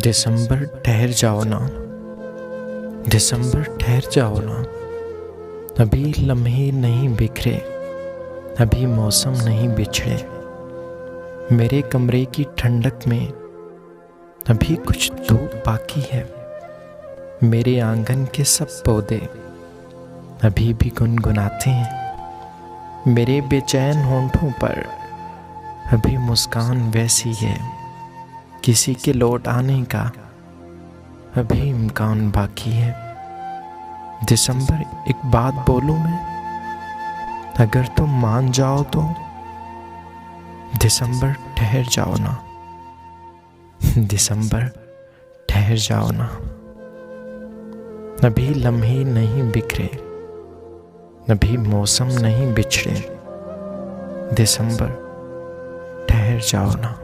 दिसंबर ठहर जाओ ना, दिसंबर ठहर जाओ ना। अभी लम्हे नहीं बिखरे, अभी मौसम नहीं बिछड़े। मेरे कमरे की ठंडक में अभी कुछ धूप बाकी है। मेरे आंगन के सब पौधे अभी भी गुनगुनाते हैं। मेरे बेचैन होंठों पर अभी मुस्कान वैसी है। किसी के लौट आने का अभी इम्कान बाकी है। दिसंबर एक बात बोलूं मैं, अगर तुम मान जाओ तो दिसंबर ठहर जाओ ना, दिसंबर ठहर जाओ ना। अभी लम्हे नहीं बिखरे, अभी मौसम नहीं बिछड़े। दिसंबर ठहर जाओ ना।